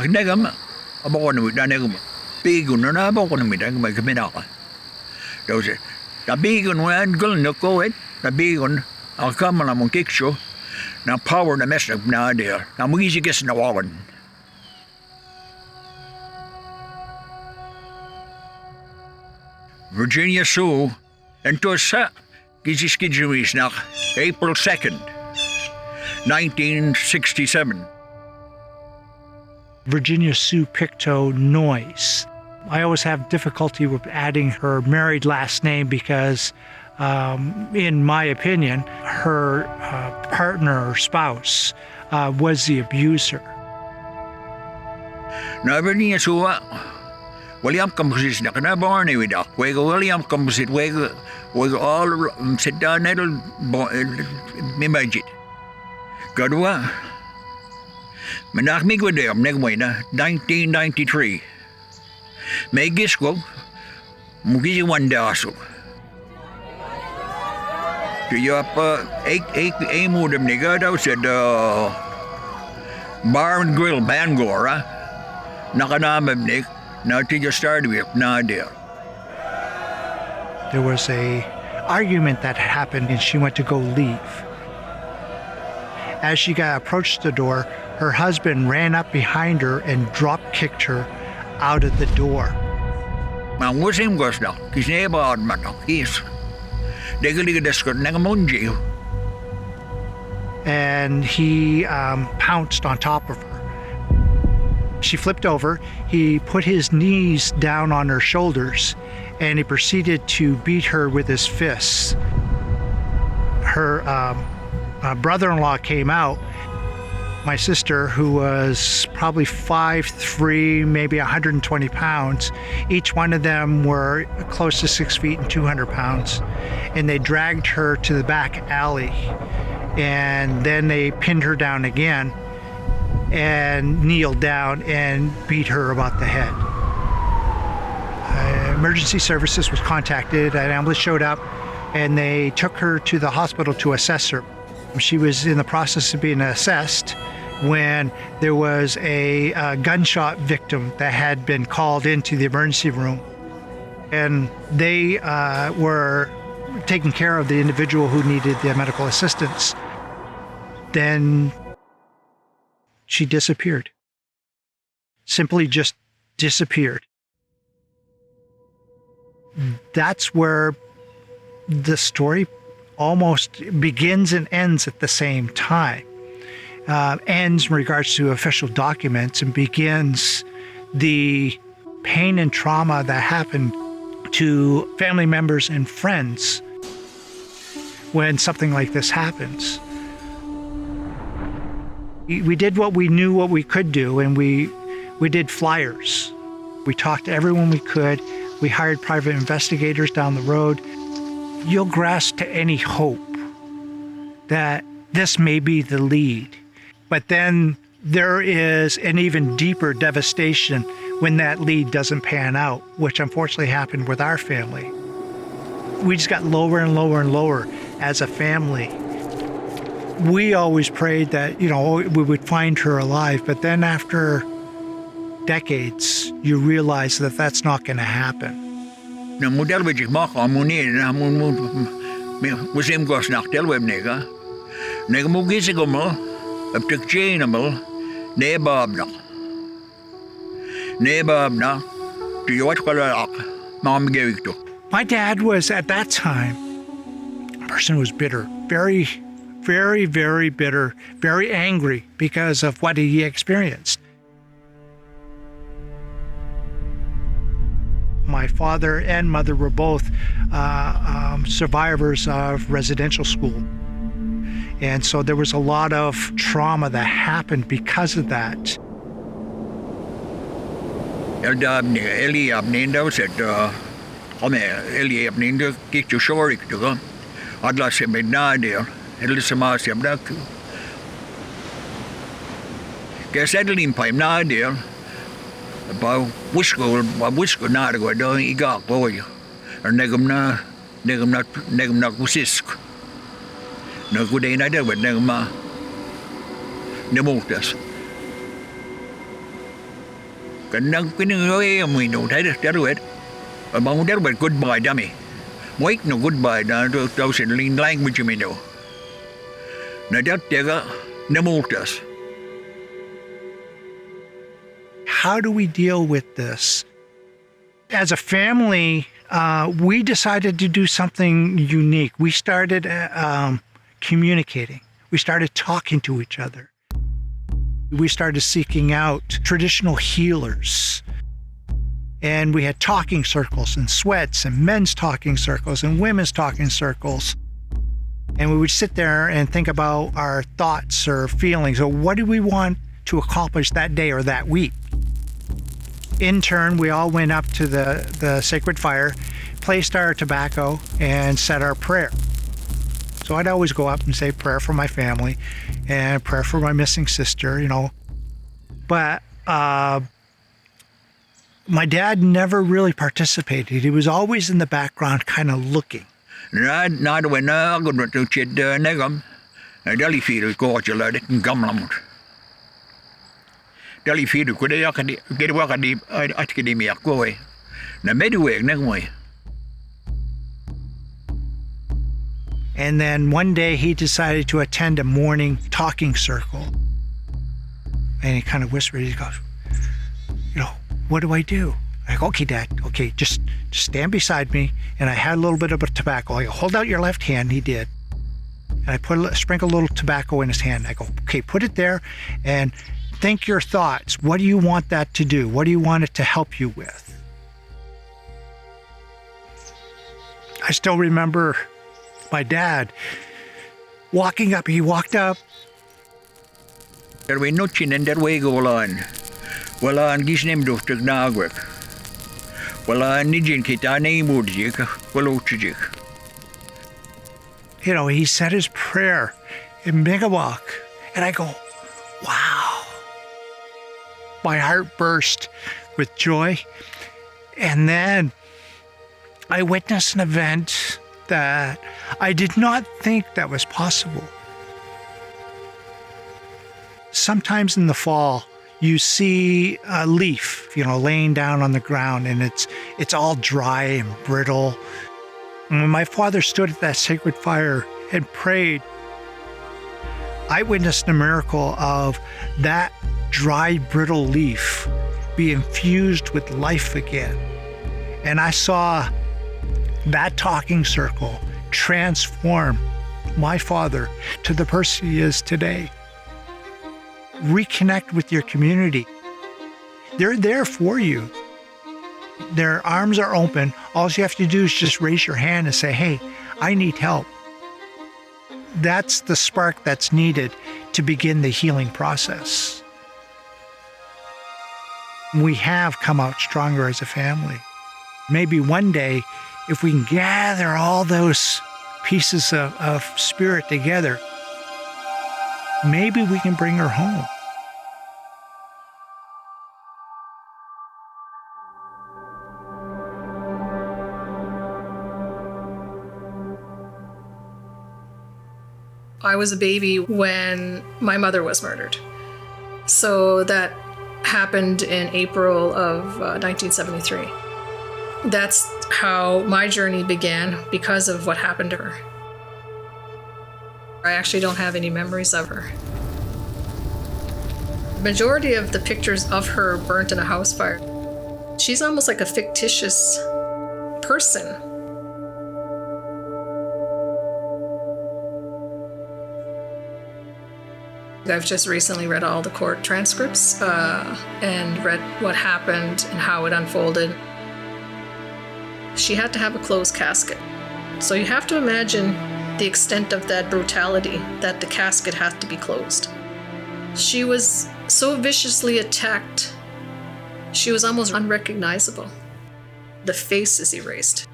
negam, aboko na wita negam. Bigon na aboko na wita may kaminaka. Those the bigon when gul no go it, the bigon, I'll come on a monkey show. Now power na mess up na there. Now mo easy guess na wawan. Virginia Sue, and to sa Eskipesimk na April 2nd, 1967. Virginia Sue Pictou Noyes. I always have difficulty with adding her married last name because, in my opinion, her partner or spouse was the abuser. Now, Virginia Sue, William composite na kana barney with that. William composite, we all sit down and imagine. Gadwa. Manak mig with them, negway na 1993. May gisko, mugi one daso. Do you up a modem nigga said bar and grill Bangor, nakanamab nick, now to just start with na there. There was a argument that happened and she went to go leave. As she got approached the door, her husband ran up behind her and drop-kicked her out of the door. Man was him goes now. His neighbor man he's they could get this nagamunji. And he pounced on top of her. She flipped over. He put his knees down on her shoulders and he proceeded to beat her with his fists. Her brother-in-law came out. My sister, who was probably 5'3", maybe 120 pounds, each one of them were close to 6 feet and 200 pounds, and they dragged her to the back alley, and then they pinned her down again and kneeled down and beat her about the head. Emergency services was contacted, an ambulance showed up, and they took her to the hospital to assess her. She was in the process of being assessed when there was a gunshot victim that had been called into the emergency room. And they were taking care of the individual who needed the medical assistance. Then she disappeared. Simply just disappeared. That's where the story almost begins and ends at the same time. Ends in regards to official documents and begins the pain and trauma that happened to family members and friends when something like this happens. We did what we knew what we could do, and we did flyers. We talked to everyone we could. We hired private investigators down the road. You'll grasp to any hope that this may be the lead. But then there is an even deeper devastation when that lead doesn't pan out, which unfortunately happened with our family. We just got lower and lower and lower as a family. We always prayed that, we would find her alive, but then after decades, you realize that that's not going to happen. Na model which maka muni na musim gos naktel web nega. Nega mugisi ko mo, aptik chain mo, nebab na. Do you watch color mom gave to? My dad was at that time a person who was bitter, very, very, very bitter, very angry because of what he experienced. My father and mother were both survivors of residential school. And so there was a lot of trauma that happened because of that. Eliab Nindo said, Eliab Nindo, get your shore to go. I'd like to be nadir, Elisamas Yabdak. Guess Adeline Pime nadir. Ba wisko na go do iga boy or negum na kusisk no good day na there with negma nemotas Cái mình đâu thấy được đó rồi. Mà không biết but goodbye dummy. Wait no goodbye da đâu sẽ linh language mình đâu. Na dat tega nemultas. How do we deal with this? As a family, we decided to do something unique. We started communicating. We started talking to each other. We started seeking out traditional healers. And we had talking circles and sweats and men's talking circles and women's talking circles. And we would sit there and think about our thoughts or feelings, or what do we want to accomplish that day or that week. In turn, we all went up to the sacred fire, placed our tobacco, and said our prayer. So I'd always go up and say prayer for my family and prayer for my missing sister, you know. But my dad never really participated. He was always in the background kind of looking. Not when I go to chet negam. Dali feel Scotia la det gamla. Dali feel could I get work at academia go away. Na medway negway. And then one day he decided to attend a morning talking circle. And he kind of whispered, he goes, you know, what do I do? I go, okay, Dad, okay, just stand beside me. And I had a little bit of a tobacco. I go, hold out your left hand. He did. And I sprinkle a little tobacco in his hand. I go, okay, put it there and think your thoughts. What do you want that to do? What do you want it to help you with? I still remember my dad walking up. He walked up. There was nothing in that way go on. Well, on this name of the Nagwek. Well, I need you to get name would you? Well, you know, he said his prayer in Megawalk. And I go, wow. My heart burst with joy. And then I witnessed an event that I did not think that was possible. Sometimes in the fall, you see a leaf, you know, laying down on the ground, and it's all dry and brittle. And when my father stood at that sacred fire and prayed, I witnessed a miracle of that dry, brittle leaf be infused with life again. And I saw that talking circle transform my father to the person he is today. Reconnect with your community. They're there for you. Their arms are open. All you have to do is just raise your hand and say, hey, I need help. That's the spark that's needed to begin the healing process. We have come out stronger as a family. Maybe one day, if we can gather all those pieces of spirit together, maybe we can bring her home. I was a baby when my mother was murdered. So that happened in April of 1973. That's how my journey began because of what happened to her. I actually don't have any memories of her. The majority of the pictures of her burnt in a house fire. She's almost like a fictitious person. I've just recently read all the court transcripts and read what happened and how it unfolded. She had to have a closed casket. So you have to imagine the extent of that brutality, that the casket had to be closed. She was so viciously attacked, she was almost unrecognizable. The face is erased.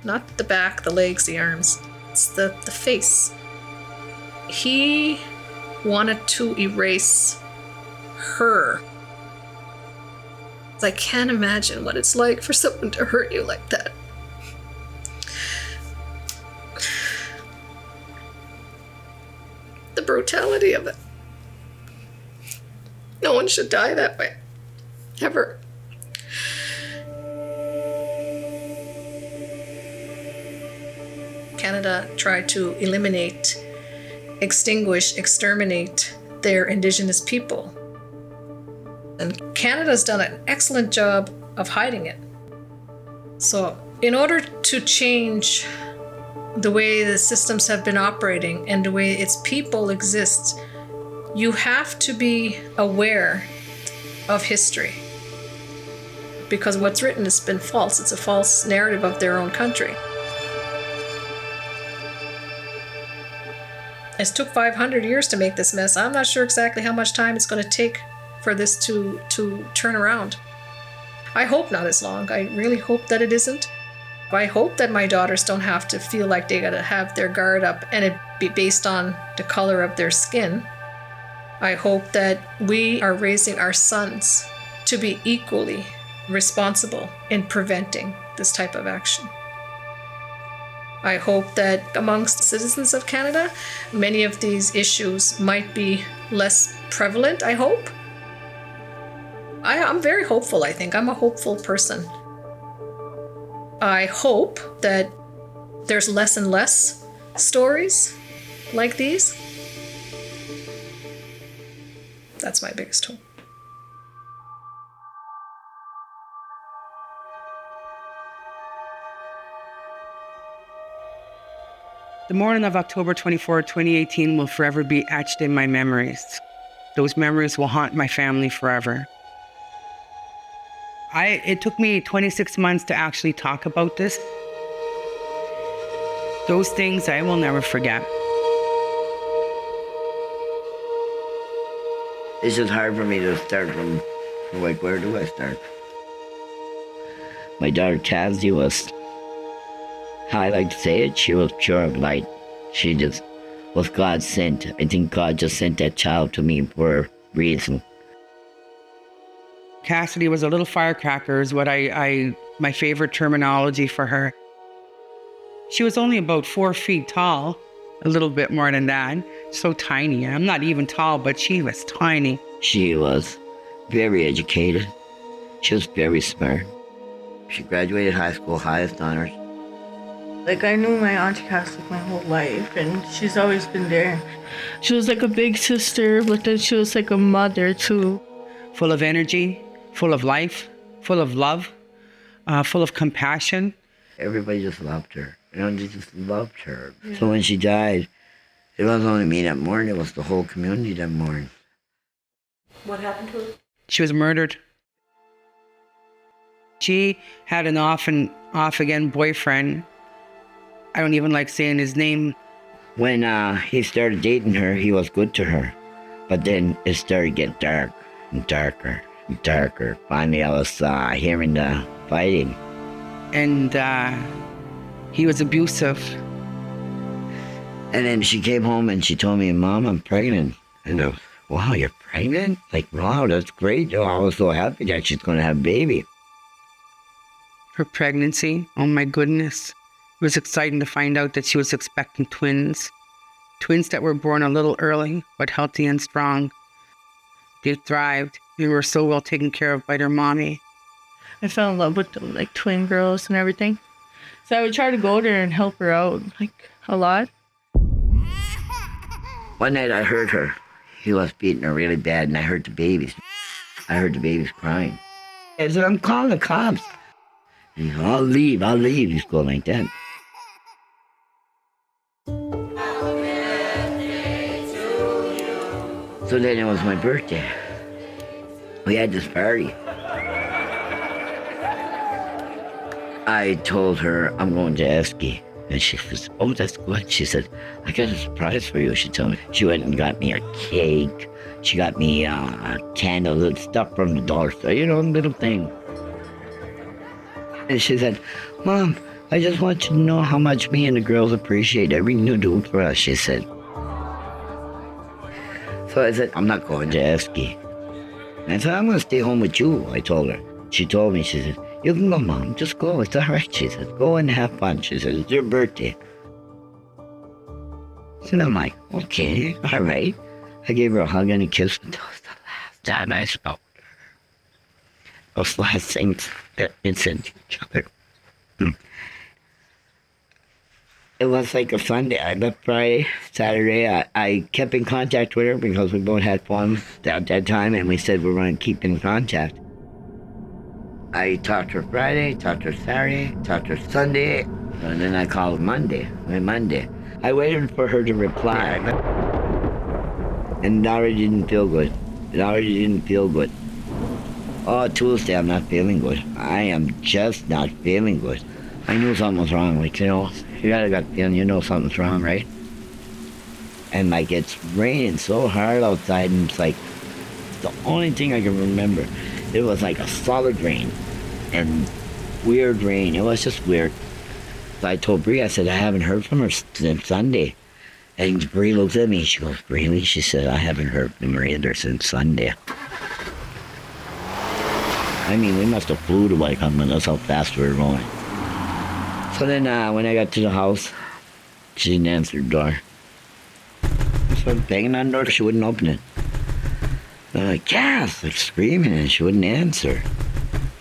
Not the back, the legs, the arms. It's the face. He wanted to erase her. I can't imagine what it's like for someone to hurt you like that. The brutality of it. No one should die that way. Ever. Canada tried to eliminate, extinguish, exterminate their Indigenous people. And Canada's done an excellent job of hiding it. So in order to change the way the systems have been operating and the way its people exist, you have to be aware of history. Because what's written has been false. It's a false narrative of their own country. It took 500 years to make this mess. I'm not sure exactly how much time it's going to take for this to turn around. I hope not as long. I really hope that it isn't. I hope that my daughters don't have to feel like they gotta have their guard up and it be based on the color of their skin. I hope that we are raising our sons to be equally responsible in preventing this type of action. I hope that amongst citizens of Canada, many of these issues might be less prevalent, I hope. I'm very hopeful, I think. I'm a hopeful person. I hope that there's less and less stories like these. That's my biggest hope. The morning of October 24, 2018 will forever be etched in my memories. Those memories will haunt my family forever. It took me 26 months to actually talk about this. Those things I will never forget. It's just hard for me to start from, like, where do I start? My daughter Cassie was, how I like to say it, she was pure of light. She just was God sent. I think God just sent that child to me for a reason. Cassidy was a little firecracker is what my favorite terminology for her. She was only about 4 feet tall, a little bit more than that. So tiny. I'm not even tall, but she was tiny. She was very educated. She was very smart. She graduated high school, highest honors. Like, I knew my Auntie Catholic my whole life, and she's always been there. She was like a big sister, but then she was like a mother, too. Full of energy, full of life, full of love, full of compassion. Everybody just loved her. You know, they just loved her. Yeah. So when she died, it wasn't only me that morning, it was the whole community that morning. What happened to her? She was murdered. She had an off and off again boyfriend. I don't even like saying his name. When he started dating her, he was good to her. But then it started getting dark and darker and darker. Finally, I was hearing the fighting. And he was abusive. And then she came home and she told me, Mom, I'm pregnant. And I was, wow, you're pregnant? Like, wow, that's great. Oh, I was so happy that she's going to have a baby. Her pregnancy, oh my goodness. It was exciting to find out that she was expecting twins. Twins that were born a little early, but healthy and strong. They thrived. They were so well taken care of by their mommy. I fell in love with them, like twin girls and everything. So I would try to go there and help her out, like, a lot. One night I heard her. He was beating her really bad, and I heard the babies. I heard the babies crying. I said, I'm calling the cops. And he said, I'll leave. He's going like that. So then it was my birthday. We had this party. I told her, I'm going to Eski. And she says, oh, that's good. She said, I got a surprise for you. She told me. She went and got me a cake. She got me a candle, little stuff from the dollar store, you know, little thing. And she said, Mom, I just want you to know how much me and the girls appreciate everything you do for us, she said. So I said, I'm not going to Eski. And I said, I'm going to stay home with you, I told her. She told me, she said, you can go, Mom, just go, it's all right, she said. Go and have fun, she said, it's your birthday. So I'm like, okay, all right. I gave her a hug and a kiss, and that was the last time I spoke to her. Those last things that we said to each other. It It was like a Sunday. I left Friday, Saturday. I kept in contact with her because we both had fun at that time, and we said we're going to keep in contact. I talked to her Friday, talked to her Saturday, talked to her Sunday, and then I called Monday. I waited for her to reply, and it already didn't feel good. Oh, Tuesday, I'm not feeling good. I am just not feeling good. I knew something was wrong, like, you know, you got a gut feeling, you know something's wrong, right? And like, it's raining so hard outside, and it's like, the only thing I can remember, it was like a solid rain, and weird rain. It was just weird. So I told Bree, I said, I haven't heard from her since Sunday. And Bree looks at me, she goes, really? She said, I haven't heard from her either since Sunday. I mean, we must have flew to Wycombe, that's how fast we were going. So then when I got to the house, she didn't answer the door. So I was banging on the door, she wouldn't open it. And I'm like, yes, like screaming, and she wouldn't answer.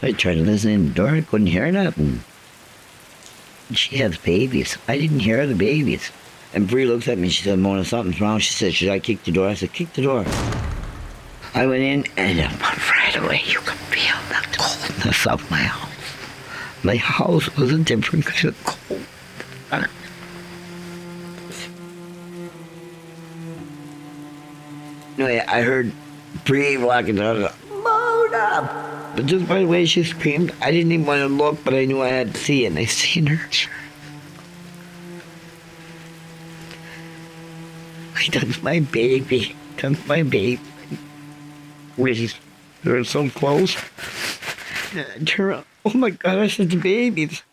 I tried to listen in the door, I couldn't hear nothing. She has babies. I didn't hear the babies. And Bree looks at me, she said, Mona, something's wrong. She said, should I kick the door? I said, kick the door. I went in, and right away, you could feel the coldness of my house. My house was a different kind of cold. Anyway, I heard Bree walking down, Mona! But just by the way she screamed, I didn't even want to look, but I knew I had to see it, and I seen her. That's my baby. That's my baby. We were so close. And I turned around. Oh my gosh, it's babies.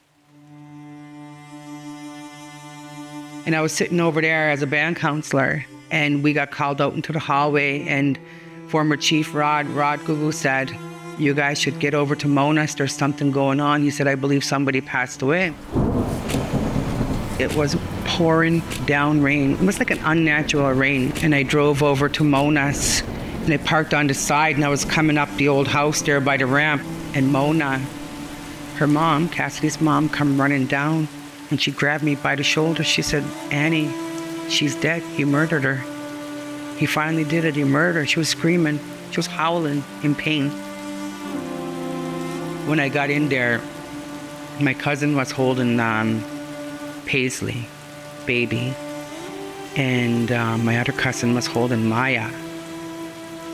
And I was sitting over there as a band counselor, and we got called out into the hallway, and former Chief Rod Gugu said, you guys should get over to Mona's, there's something going on. He said, I believe somebody passed away. It was pouring down rain. It was like an unnatural rain. And I drove over to Mona's, and I parked on the side, and I was coming up the old house there by the ramp, and Mona, her mom, Cassidy's mom, come running down, and she grabbed me by the shoulder. She said, Annie, she's dead. He murdered her. He finally did it. He murdered her. She was screaming. She was howling in pain. When I got in there, my cousin was holding Paisley, baby, and my other cousin was holding Maya.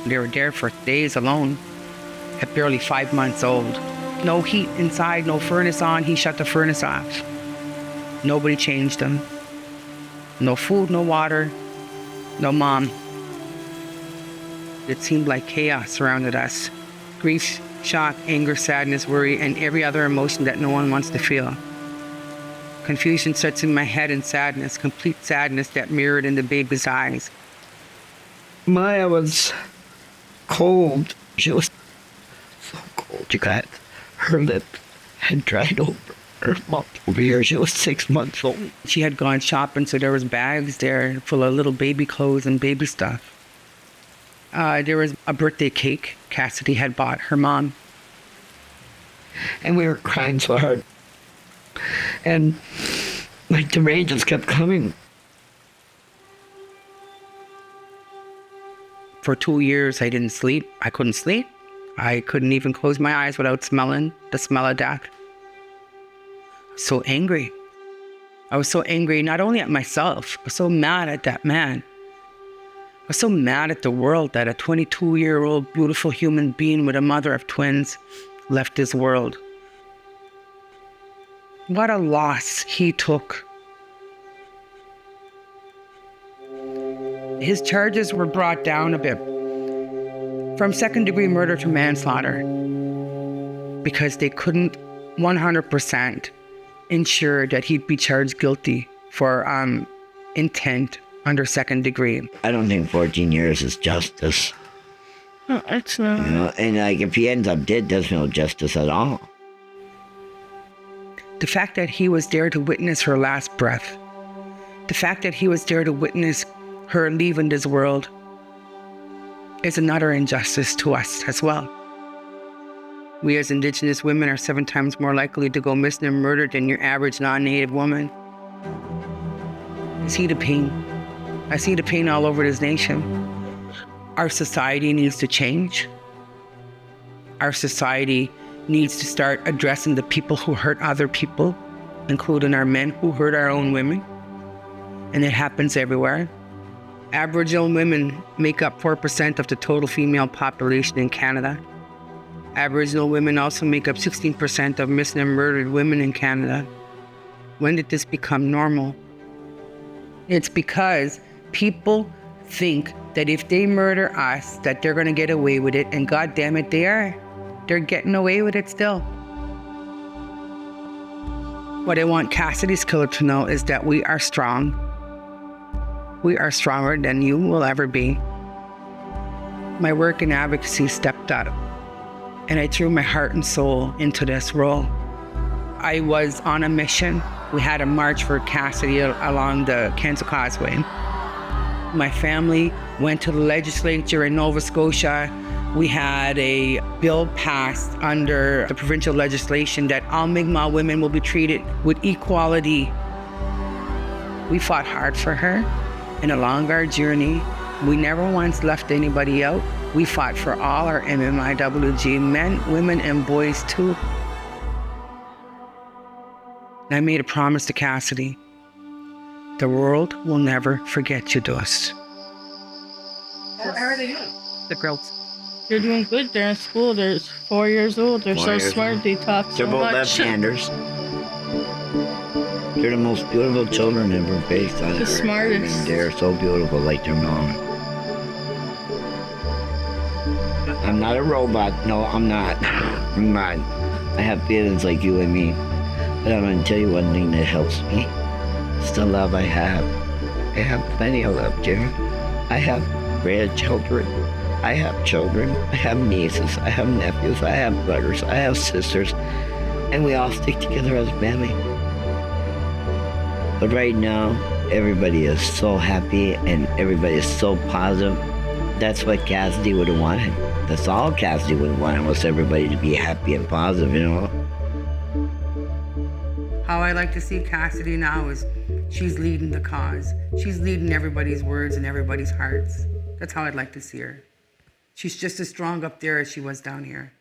They were there for days alone, at barely 5 months old. No heat inside, no furnace on. He shut the furnace off. Nobody changed them. No food, no water, no mom. It seemed like chaos surrounded us. Grief, shock, anger, sadness, worry, and every other emotion that no one wants to feel. Confusion sets in my head, and sadness, complete sadness that mirrored in the baby's eyes. Maya was cold. She was so cold. You got her lip had dried over. Her mouth over here. She was 6 months old. She had gone shopping, so there was bags there full of little baby clothes and baby stuff. There was a birthday cake Cassidy had bought her mom. And we were crying so hard. And like the rain just kept coming. For 2 years, I didn't sleep. I couldn't sleep. I couldn't even close my eyes without smelling the smell of death. So angry. I was so angry, not only at myself, I was so mad at that man. I was so mad at the world that a 22-year-old beautiful human being with a mother of twins left this world. What a loss he took. His charges were brought down a bit from second-degree murder to manslaughter because they couldn't 100% ensure that he'd be charged guilty for intent under second degree. I don't think 14 years is justice. No, it's not. You know, and like if he ends up dead, there's no justice at all. The fact that he was there to witness her last breath, the fact that he was there to witness her leaving this world is another injustice to us as well. We as Indigenous women are 7 times more likely to go missing and murdered than your average non-Native woman. see the pain. I see the pain all over this nation. Our society needs to change. Our society needs to start addressing the people who hurt other people, including our men who hurt our own women. And it happens everywhere. Aboriginal women make up 4% of the total female population in Canada. Aboriginal women also make up 16% of missing and murdered women in Canada. When did this become normal? It's because people think that if they murder us, that they're gonna get away with it, and God damn it, they are. They're getting away with it still. What I want Cassidy's killer to know is that we are strong. We are stronger than you will ever be. My work in advocacy stepped up, and I threw my heart and soul into this role. I was on a mission. We had a march for Cassidy along the Kensal Causeway. My family went to the legislature in Nova Scotia. We had a bill passed under the provincial legislation that all Mi'kmaq women will be treated with equality. We fought hard for her, and along our journey, we never once left anybody out. We fought for all our MMIWG men, women, and boys too. And I made a promise to Cassidy. The world will never forget you, Dust. How are they doing? The girls. They're doing good. They're in school. They're 4 years old. They're 4 so years smart. old. They talk so They're both much. left-handers. They're the most beautiful children ever faced on The earth. smartest. I mean, they're so beautiful, like their mom. I'm not a robot. No, I'm not. I'm not. I have feelings like you and me. But I'm going to tell you one thing that helps me. It's the love I have. I have plenty of love, Jerry. I have grandchildren. I have children. I have nieces. I have nephews. I have brothers. I have sisters. And we all stick together as a family. But right now, everybody is so happy and everybody is so positive. That's what Cassidy would have wanted. That's all Cassidy would have wanted, was everybody to be happy and positive, you know. How I like to see Cassidy now is she's leading the cause. She's leading everybody's words and everybody's hearts. That's how I'd like to see her. She's just as strong up there as she was down here.